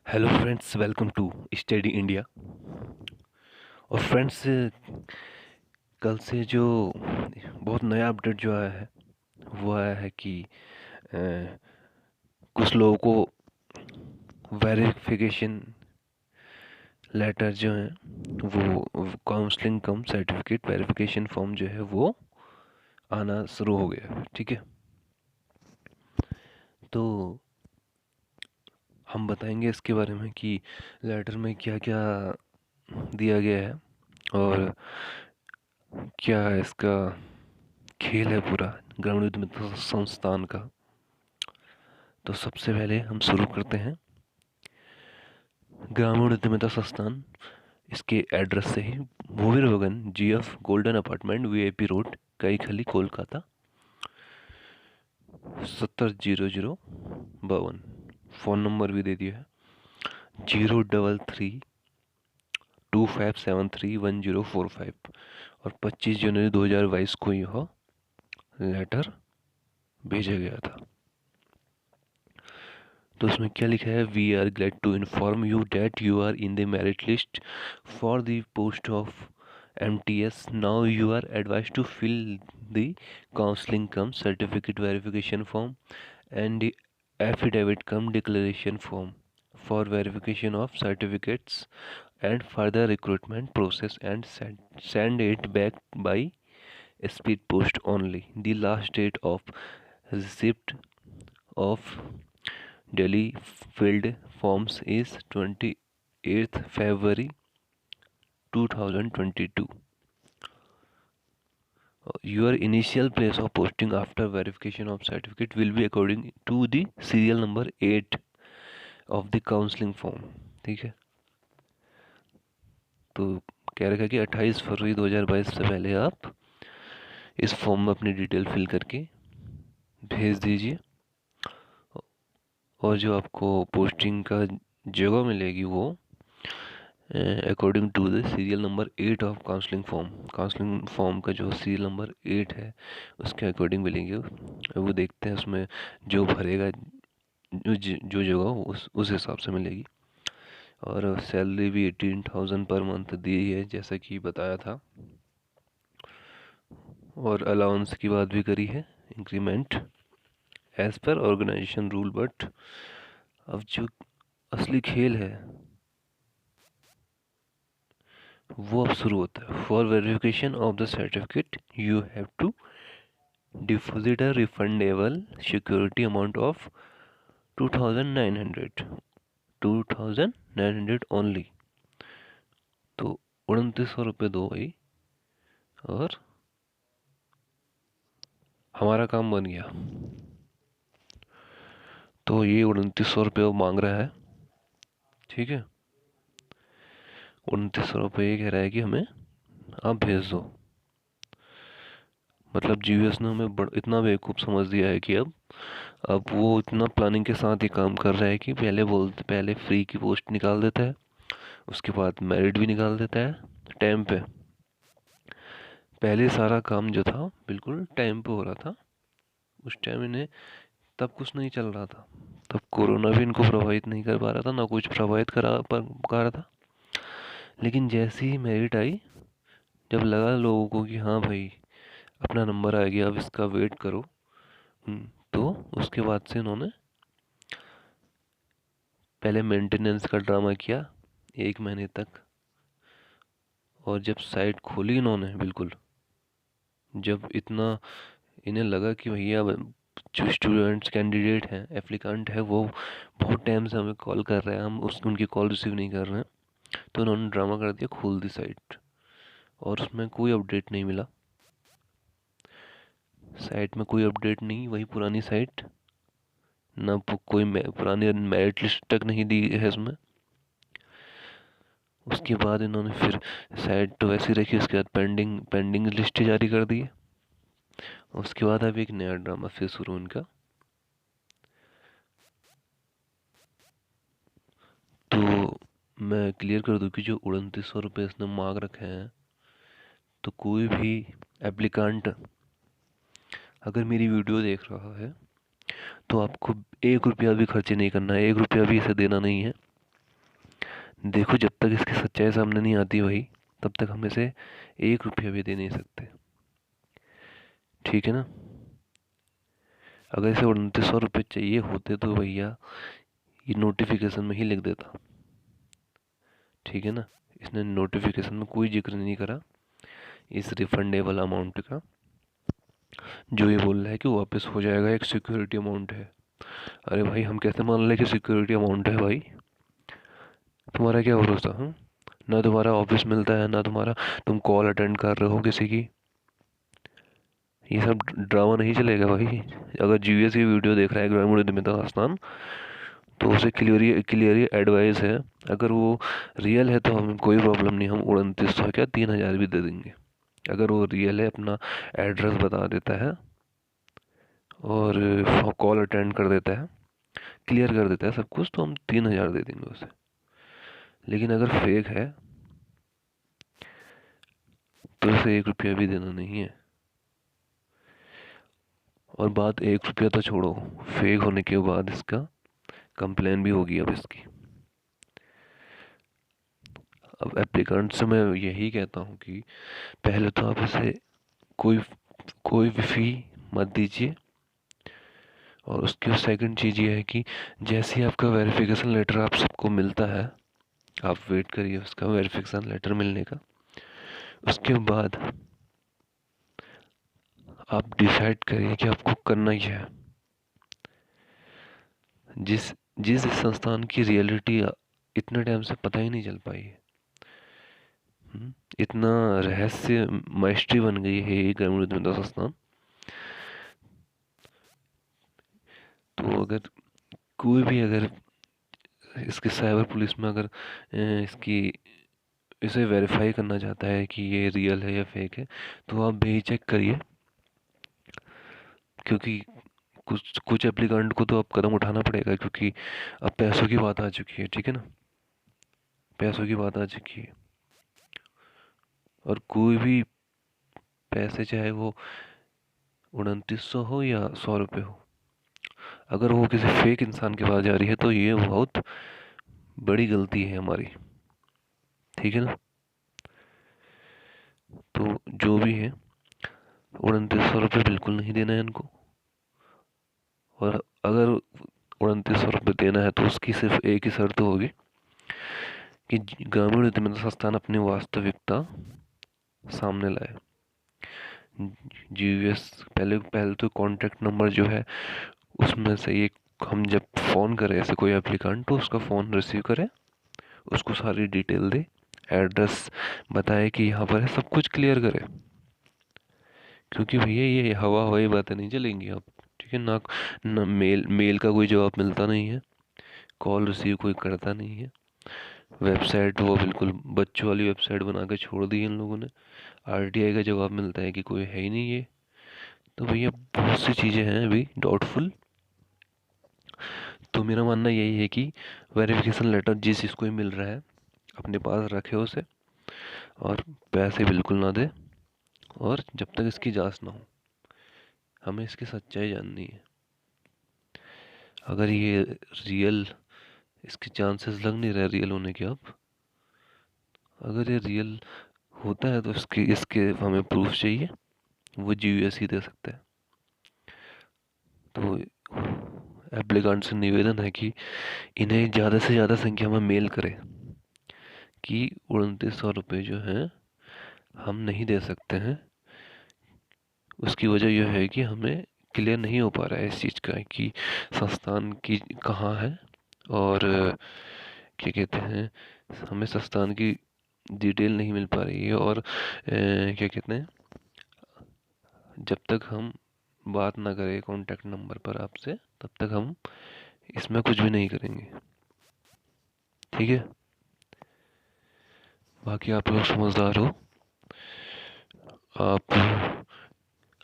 Hello friends, welcome to study India. और friends, कल से जो बहुत नया अपडेट जो आया है वो आया है कि अ, कुछ लोगों को वेरिफिकेशन लेटर जो हैं वो counselling cum certificate verification form जो है वो आना शुरू हो गया है। ठीक है, तो हम बताएंगे इसके बारे में कि लेटर में क्या क्या दिया गया है और क्या इसका खेल है पूरा ग्रामीण उद्यमिता संस्थान का। तो सबसे पहले हम शुरू करते हैं ग्रामीण उद्यमिता संस्थान, इसके एड्रेस से ही। Bhuvir Bhawan GF golden apartment VIP road Kaikhali Kolkata 700052। Phone number भी दे दिया है 03325731045। और 25 जनवरी 2022 को यह लेटर भेजा गया था। तो उसमें क्या लिखा है, we are glad to inform you that you are in the merit list for the post of MTS. Now you are advise to fill the counselling cum certificate verification form and the affidavit cum declaration form for verification of certificates and further recruitment process and send it back by speed post only. The last date of receipt of daily filled forms is 28th February 2022. Your initial place of posting after verification of certificate will be according to the serial number 8 of the counseling form. ठीक है, तो कह रखा है कि 28 फरवरी 2022 से पहले आप इस फॉर्म में अपनी डिटेल फिल करके भेज दीजिए। और जो आपको पोस्टिंग का जगह मिलेगी वो according to the serial number 8 of counselling form का जो सीरियल नंबर 8 है उसके अकॉर्डिंग मिलेंगे। वो देखते हैं उसमें जो भरेगा जो जगह उस हिसाब से मिलेगी। और सैलरी भी 18,000 पर मंथ दी है जैसा कि बताया था। और अलाउंस की बात भी करी है, increment as per organisation rule. But अब जो असली खेल है वो अब शुरू होता है। For verification of the certificate you have to deposit a refundable security amount of 2,900 only. तो 2900 रुपये दो भाई और हमारा काम बन गया। तो ये 2900 रुपये वो मांग रहा है। ठीक है, 2900 रुपये ये कह रहा है कि हमें आप भेज दो। मतलब GS ने हमें इतना बेवकूफ़ समझ दिया है कि अब वो इतना प्लानिंग के साथ ही काम कर रहा है कि पहले फ्री की पोस्ट निकाल देता है, उसके बाद मेरिट भी निकाल देता है टाइम पे। पहले सारा काम जो था बिल्कुल टाइम पे हो रहा था। उस टाइम इन्हें तब कुछ नहीं चल रहा था, तब कोरोना भी इनको प्रभावित नहीं कर पा रहा था, ना कुछ प्रभावित पा रहा था। लेकिन जैसे ही मेरिट आई, जब लगा लोगों को कि हाँ भाई अपना नंबर आ गया अब इसका वेट करो, तो उसके बाद से इन्होंने पहले मेंटेनेंस का ड्रामा किया 1 महीने तक। और जब साइट खोली इन्होंने, बिल्कुल जब इतना इन्हें लगा कि भैया जो स्टूडेंट्स कैंडिडेट हैं एप्लीकेंट है वो बहुत टाइम से हमें कॉल कर रहे हैं, हम उनकी कॉल रिसीव नहीं कर रहे हैं, तो उन्होंने ड्रामा कर दिया, खोल दी साइट। और उसमें कोई अपडेट नहीं मिला, साइट में कोई अपडेट नहीं, वही पुरानी साइट, ना कोई पुरानी मेरिट लिस्ट तक नहीं दी है इसमें। उसके बाद इन्होंने फिर साइट तो वैसे रखी, उसके बाद पेंडिंग लिस्ट जारी कर दी। उसके बाद अब एक नया ड्रामा फिर शुरू उनका। तो मैं क्लियर कर दूं कि जो 2900 रुपये इसने मांग रखे हैं, तो कोई भी एप्लीकेंट अगर मेरी वीडियो देख रहा है तो आपको 1 रुपया भी खर्च नहीं करना है, 1 रुपया भी इसे देना नहीं है। देखो जब तक इसकी सच्चाई सामने नहीं आती भाई, तब तक हम इसे 1 रुपया भी दे नहीं सकते, ठीक है ना। अगर इसे 2900 रुपये चाहिए होते तो भैया ये नोटिफिकेशन में ही लिख देता, ठीक है ना। इसने नोटिफिकेशन में कोई जिक्र नहीं करा इस रिफंडेबल अमाउंट का। जो ये बोल रहा है कि वापस हो जाएगा, एक सिक्योरिटी अमाउंट है। अरे भाई हम कैसे मान लें कि सिक्योरिटी अमाउंट है भाई? तुम्हारा क्या भरोसा? ना तुम्हारा ऑफिस मिलता है, ना तुम्हारा तुम कॉल अटेंड कर रहे हो किसी की। ये सब ड्रामा नहीं चलेगा भाई। अगर जीवीएस की वीडियो देख रहा है ग्रामीण उद्यमिता संस्थान, तो उसे क्लियरली एडवाइस है, अगर वो रियल है तो हमें कोई प्रॉब्लम नहीं, हम 2900 क्या 3000 भी दे देंगे। अगर वो रियल है, अपना एड्रेस बता देता है और कॉल अटेंड कर देता है, क्लियर कर देता है सब कुछ, तो हम 3000 दे देंगे उसे। लेकिन अगर फेक है तो उसे 1 रुपया भी देना नहीं है। और बात 1 रुपया तो छोड़ो, फेक होने के बाद इसका कंप्लेन भी होगी अब इसकी। अब एप्लीकेंट से मैं यही कहता हूँ कि पहले तो आप इसे कोई कोई भी फी मत दीजिए। और उसकी सेकंड चीज़ ये है कि जैसे ही आपका वेरिफिकेशन लेटर आप सबको मिलता है, आप वेट करिए उसका वेरिफिकेशन लेटर मिलने का। उसके बाद आप डिसाइड करिए कि आपको करना क्या है। जिस जिस संस्थान की रियलिटी इतने टाइम से पता ही नहीं चल पाई है, इतना रहस्य माइस्ट्री बन गई है ये ग्रामीण उद्यमिता संस्थान। तो अगर कोई भी अगर इसकी साइबर पुलिस में अगर इसकी इसे वेरीफाई करना चाहता है कि ये रियल है या फेक है, तो आप बेहिचक करिए। क्योंकि कुछ कुछ एप्लीकेंट को तो अब कदम उठाना पड़ेगा, क्योंकि अब पैसों की बात आ चुकी है, ठीक है ना। पैसों की बात आ चुकी है, और कोई भी पैसे चाहे वो 2900 हो या 100 रुपये हो, अगर वो किसी फेक इंसान के पास जा रही है तो ये बहुत बड़ी गलती है हमारी, ठीक है ना। तो जो भी है 2900 रुपये बिल्कुल नहीं देना है इनको। और अगर 2900 रुपये देना है तो उसकी सिर्फ एक ही शर्त होगी कि ग्रामीण उद्यमिता संस्थान अपनी वास्तविकता सामने लाए। जीवीएस पहले पहले तो कॉन्टैक्ट नंबर जो है उसमें से एक, हम जब फ़ोन करें ऐसे कोई एप्लीकेंट तो उसका फ़ोन रिसीव करें, उसको सारी डिटेल दे, एड्रेस बताए कि यहाँ पर है, सब कुछ क्लियर करें। क्योंकि भैया ये हवा हवाई बातें नहीं चलेंगी अब, ठीक है ना। ना मेल का कोई जवाब मिलता नहीं है, कॉल रिसीव कोई करता नहीं है। वेबसाइट वो बिल्कुल बच्चों वाली वेबसाइट बना के छोड़ दी इन लोगों ने। आरटीआई का जवाब मिलता है कि कोई है ही नहीं ये। तो भैया बहुत सी चीज़ें हैं अभी डाउटफुल। तो मेरा मानना यही है कि वेरिफिकेशन लेटर जिस चीज़ को ही मिल रहा है अपने पास रखे उसे, और पैसे बिल्कुल ना दे। और जब तक इसकी जांच ना हो, हमें इसकी सच्चाई जाननी है। अगर ये रियल, इसके चांसेस लग नहीं रहे रियल होने के अब। अगर ये रियल होता है तो इसके इसके हमें प्रूफ चाहिए, वो जीवीएस ही दे सकता है। तो एप्लीकेंट से निवेदन है कि इन्हें ज़्यादा से ज़्यादा संख्या में मेल करें कि 2900 रुपये जो हैं हम नहीं दे सकते हैं। उसकी वजह यह है कि हमें क्लियर नहीं हो पा रहा है इस चीज़ का कि संस्थान की कहाँ है, और क्या कहते हैं, हमें संस्थान की डिटेल नहीं मिल पा रही है। और क्या कहते हैं, जब तक हम बात ना करें कॉन्टैक्ट नंबर पर आपसे, तब तक हम इसमें कुछ भी नहीं करेंगे, ठीक है। बाकी आप लोग समझदार हो, आप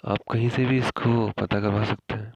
आप कहीं से भी इसको पता करवा सकते हैं।